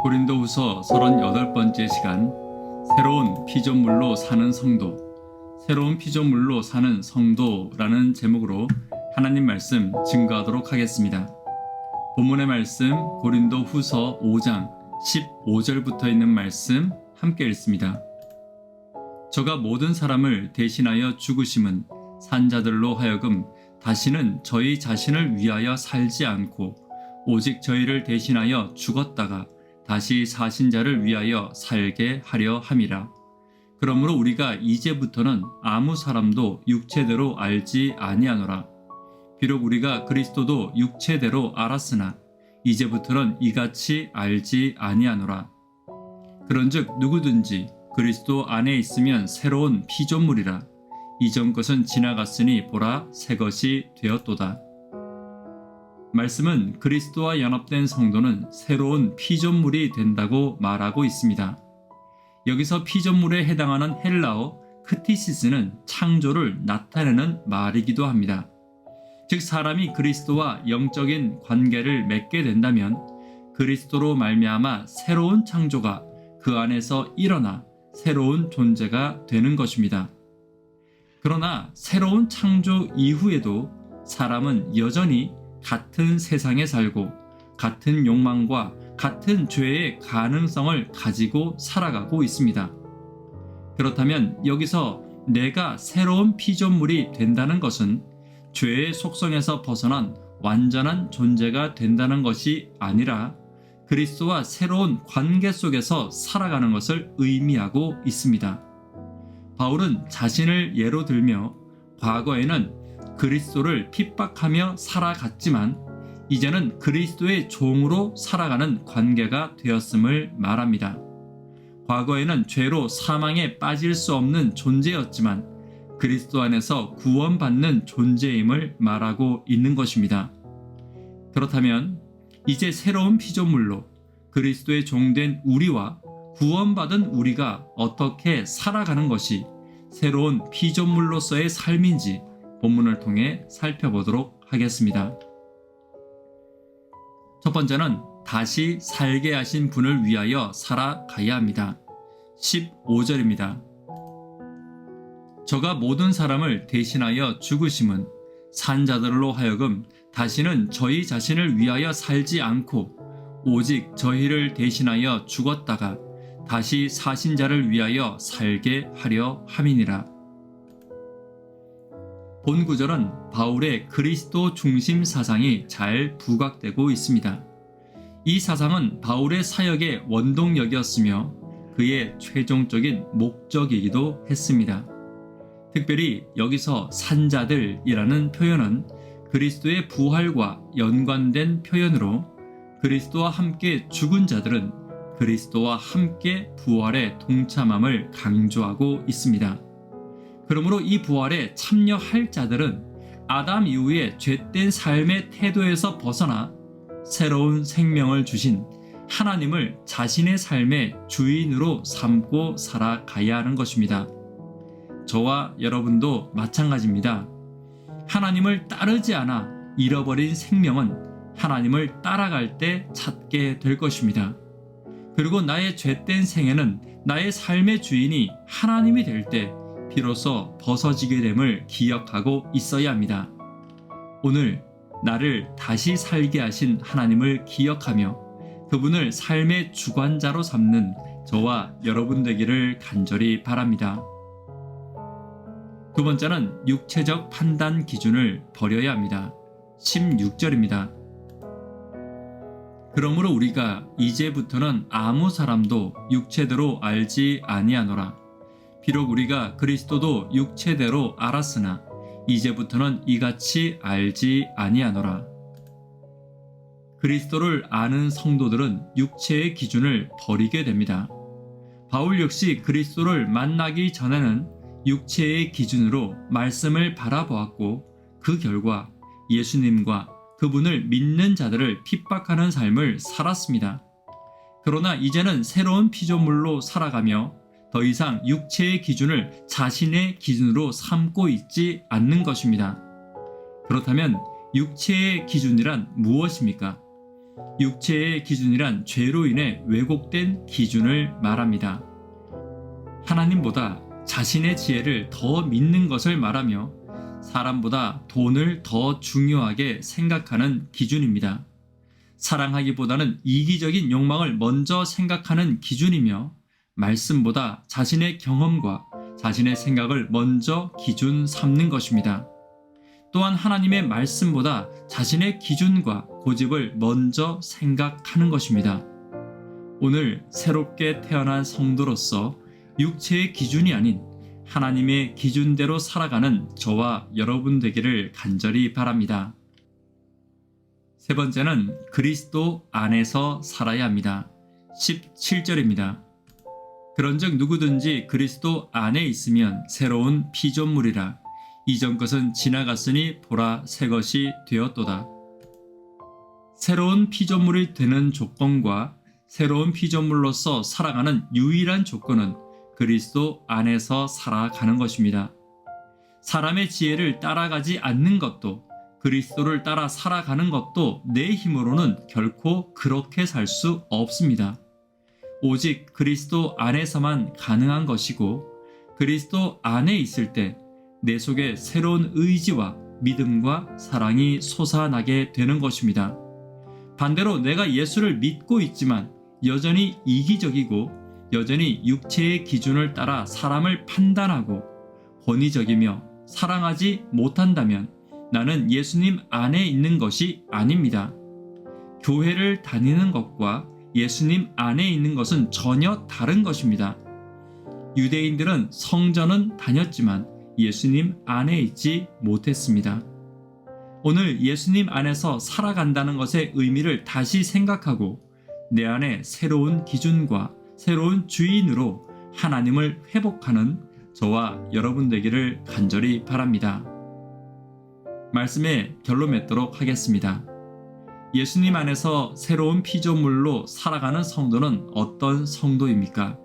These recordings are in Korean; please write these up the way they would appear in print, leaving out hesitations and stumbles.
고린도후서 38번째 시간, 새로운 피조물로 사는 성도, 새로운 피조물로 사는 성도라는 제목으로 하나님 말씀 증거하도록 하겠습니다. 본문의 말씀 고린도후서 5장 15절부터 있는 말씀 함께 읽습니다. 저가 모든 사람을 대신하여 죽으심은 산자들로 하여금 다시는 저희 자신을 위하여 살지 않고 오직 저희를 대신하여 죽었다가 다시 사신 자를 위하여 살게 하려 함이라. 그러므로 우리가 이제부터는 아무 사람도 육체대로 알지 아니하노라. 비록 우리가 그리스도도 육체대로 알았으나 이제부터는 이같이 알지 아니하노라. 그런즉 누구든지 그리스도 안에 있으면 새로운 피조물이라. 이전 것은 지나갔으니 보라 새 것이 되었도다. 말씀은 그리스도와 연합된 성도는 새로운 피조물이 된다고 말하고 있습니다. 여기서 피조물에 해당하는 헬라어 크티시스는 창조를 나타내는 말이기도 합니다. 즉 사람이 그리스도와 영적인 관계를 맺게 된다면 그리스도로 말미암아 새로운 창조가 그 안에서 일어나 새로운 존재가 되는 것입니다. 그러나 새로운 창조 이후에도 사람은 여전히 같은 세상에 살고 같은 욕망과 같은 죄의 가능성을 가지고 살아가고 있습니다. 그렇다면 여기서 내가 새로운 피조물이 된다는 것은 죄의 속성에서 벗어난 완전한 존재가 된다는 것이 아니라 그리스도와 새로운 관계 속에서 살아가는 것을 의미하고 있습니다. 바울은 자신을 예로 들며 과거에는 그리스도를 핍박하며 살아갔지만 이제는 그리스도의 종으로 살아가는 관계가 되었음을 말합니다. 과거에는 죄로 사망에 빠질 수 없는 존재였지만 그리스도 안에서 구원받는 존재임을 말하고 있는 것입니다. 그렇다면 이제 새로운 피조물로 그리스도의 종된 우리와 구원받은 우리가 어떻게 살아가는 것이 새로운 피조물로서의 삶인지 본문을 통해 살펴보도록 하겠습니다. 첫 번째는 다시 살게 하신 분을 위하여 살아가야 합니다. 15절입니다. 저가 모든 사람을 대신하여 죽으심은 산자들로 하여금 다시는 저희 자신을 위하여 살지 않고 오직 저희를 대신하여 죽었다가 다시 사신 자를 위하여 살게 하려 함이니라. 본 구절은 바울의 그리스도 중심 사상이 잘 부각되고 있습니다. 이 사상은 바울의 사역의 원동력이었으며 그의 최종적인 목적이기도 했습니다. 특별히 여기서 산자들이라는 표현은 그리스도의 부활과 연관된 표현으로 그리스도와 함께 죽은 자들은 그리스도와 함께 부활에 동참함을 강조하고 있습니다. 그러므로 이 부활에 참여할 자들은 아담 이후의 죄된 삶의 태도에서 벗어나 새로운 생명을 주신 하나님을 자신의 삶의 주인으로 삼고 살아가야 하는 것입니다. 저와 여러분도 마찬가지입니다. 하나님을 따르지 않아 잃어버린 생명은 하나님을 따라갈 때 찾게 될 것입니다. 그리고 나의 죄된 생애는 나의 삶의 주인이 하나님이 될 때 비로소 벗어지게 됨을 기억하고 있어야 합니다. 오늘 나를 다시 살게 하신 하나님을 기억하며 그분을 삶의 주관자로 삼는 저와 여러분 되기를 간절히 바랍니다. 두 번째는 육체적 판단 기준을 버려야 합니다. 16절입니다. 그러므로 우리가 이제부터는 아무 사람도 육체대로 알지 아니하노라. 비록 우리가 그리스도도 육체대로 알았으나 이제부터는 이같이 알지 아니하노라. 그리스도를 아는 성도들은 육체의 기준을 버리게 됩니다. 바울 역시 그리스도를 만나기 전에는 육체의 기준으로 말씀을 바라보았고 그 결과 예수님과 그분을 믿는 자들을 핍박하는 삶을 살았습니다. 그러나 이제는 새로운 피조물로 살아가며 더 이상 육체의 기준을 자신의 기준으로 삼고 있지 않는 것입니다. 그렇다면 육체의 기준이란 무엇입니까? 육체의 기준이란 죄로 인해 왜곡된 기준을 말합니다. 하나님보다 자신의 지혜를 더 믿는 것을 말하며 사람보다 돈을 더 중요하게 생각하는 기준입니다. 사랑하기보다는 이기적인 욕망을 먼저 생각하는 기준이며 말씀보다 자신의 경험과 자신의 생각을 먼저 기준 삼는 것입니다. 또한 하나님의 말씀보다 자신의 기준과 고집을 먼저 생각하는 것입니다. 오늘 새롭게 태어난 성도로서 육체의 기준이 아닌 하나님의 기준대로 살아가는 저와 여러분 되기를 간절히 바랍니다. 세 번째는 그리스도 안에서 살아야 합니다. 17절입니다. 그런즉 누구든지 그리스도 안에 있으면 새로운 피조물이라. 이전 것은 지나갔으니 보라 새 것이 되었도다. 새로운 피조물이 되는 조건과 새로운 피조물로서 살아가는 유일한 조건은 그리스도 안에서 살아가는 것입니다. 사람의 지혜를 따라가지 않는 것도 그리스도를 따라 살아가는 것도 내 힘으로는 결코 그렇게 살 수 없습니다. 오직 그리스도 안에서만 가능한 것이고 그리스도 안에 있을 때 내 속에 새로운 의지와 믿음과 사랑이 솟아나게 되는 것입니다. 반대로 내가 예수를 믿고 있지만 여전히 이기적이고 여전히 육체의 기준을 따라 사람을 판단하고 권위적이며 사랑하지 못한다면 나는 예수님 안에 있는 것이 아닙니다. 교회를 다니는 것과 예수님 안에 있는 것은 전혀 다른 것입니다. 유대인들은 성전은 다녔지만 예수님 안에 있지 못했습니다. 오늘 예수님 안에서 살아간다는 것의 의미를 다시 생각하고 내 안에 새로운 기준과 새로운 주인으로 하나님을 회복하는 저와 여러분 되기를 간절히 바랍니다. 말씀의 결론 맺도록 하겠습니다. 예수님 안에서 새로운 피조물로 살아가는 성도는 어떤 성도입니까?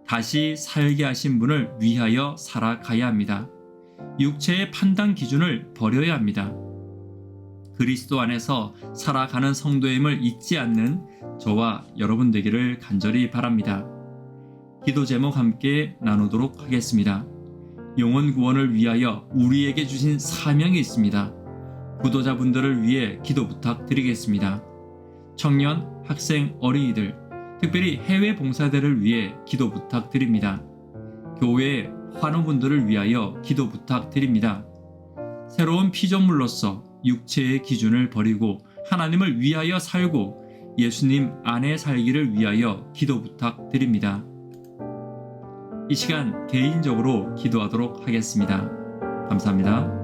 다시 살게 하신 분을 위하여 살아가야 합니다. 육체의 판단 기준을 버려야 합니다. 그리스도 안에서 살아가는 성도임을 잊지 않는 저와 여러분 되기를 간절히 바랍니다. 기도 제목 함께 나누도록 하겠습니다. 영혼 구원을 위하여 우리에게 주신 사명이 있습니다. 구도자분들을 위해 기도 부탁드리겠습니다. 청년, 학생, 어린이들, 특별히 해외 봉사대를 위해 기도 부탁드립니다. 교회 환우분들을 위하여 기도 부탁드립니다. 새로운 피조물로서 육체의 기준을 버리고 하나님을 위하여 살고 예수님 안에 살기를 위하여 기도 부탁드립니다. 이 시간 개인적으로 기도하도록 하겠습니다. 감사합니다.